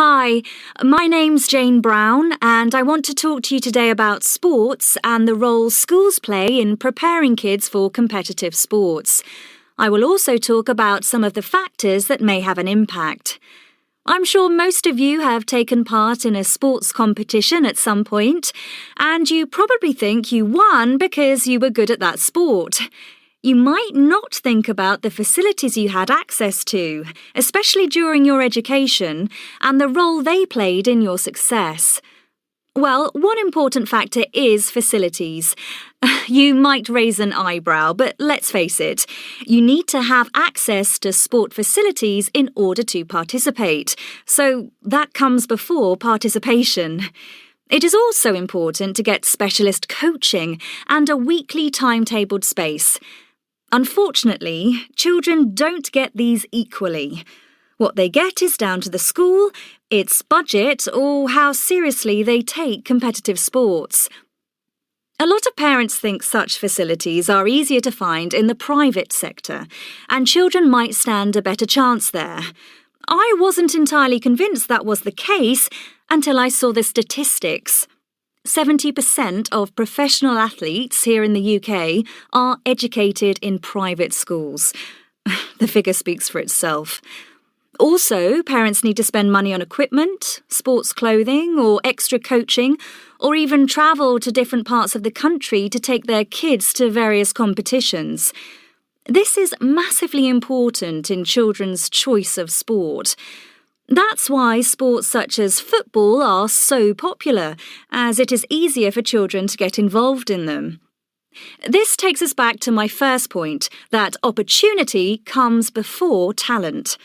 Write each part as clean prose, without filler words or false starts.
Hi, my name's Jane Brown, and I want to talk to you today about sports and the role schools play in preparing kids for competitive sports. I will also talk about some of the factors that may have an impact. I'm sure most of you have taken part in a sports competition at some point, and you probably think you won because you were good at that sport. You might not think about the facilities you had access to, especially during your education, and the role they played in your success. Well, one important factor is facilities. You might raise an eyebrow, but let's face it, you need to have access to sport facilities in order to participate, so that comes before participation. It is also important to get specialist coaching and a weekly timetabled space. Unfortunately, children don't get these equally. What they get is down to the school, its budget, or how seriously they take competitive sports. A lot of parents think such facilities are easier to find in the private sector, and children might stand a better chance there. I wasn't entirely convinced that was the case until I saw the statistics. 70% of professional athletes here in the UK are educated in private schools. The figure speaks for itself. Also, parents need to spend money on equipment, sports clothing, or extra coaching, or even travel to different parts of the country to take their kids to various competitions. This is massively important in children's choice of sport. That's why sports such as football are so popular, as it is easier for children to get involved in them. This takes us back to my first point, that opportunity comes before talent.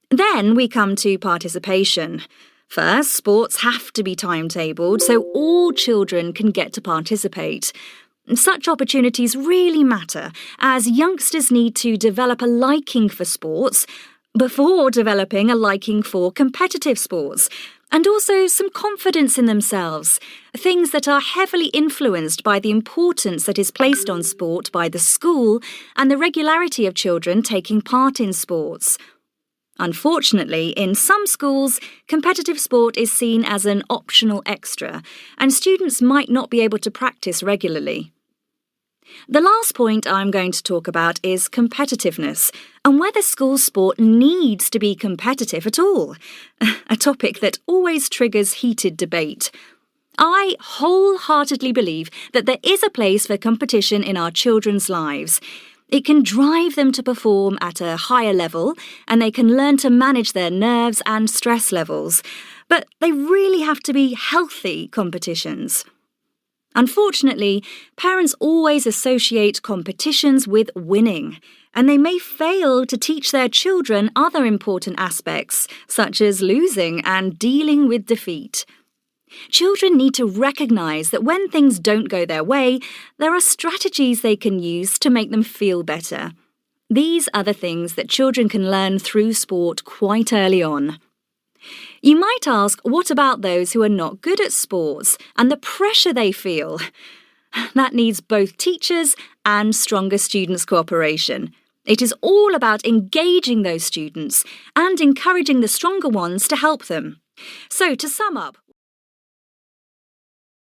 Then we come to participation. First, sports have to be timetabled so all children can get to participate. Such opportunities really matter, as youngsters need to develop a liking for sports before developing a liking for competitive sports, and also some confidence in themselves, things that are heavily influenced by the importance that is placed on sport by the school and the regularity of children taking part in sports. Unfortunately, in some schools, competitive sport is seen as an optional extra, and students might not be able to practice regularly. The last point I'm going to talk about is competitiveness and whether school sport needs to be competitive at all, a topic that always triggers heated debate. I wholeheartedly believe that there is a place for competition in our children's lives. It can drive them to perform at a higher level, and they can learn to manage their nerves and stress levels, but they really have to be healthy competitions. Unfortunately, parents always associate competitions with winning, and they may fail to teach their children other important aspects, such as losing and dealing with defeat. Children need to recognise that when things don't go their way, there are strategies they can use to make them feel better. These are the things that children can learn through sport quite early on. You might ask, what about those who are not good at sports and the pressure they feel? That needs both teachers and stronger students' cooperation. It is all about engaging those students and encouraging the stronger ones to help them. So, to sum up,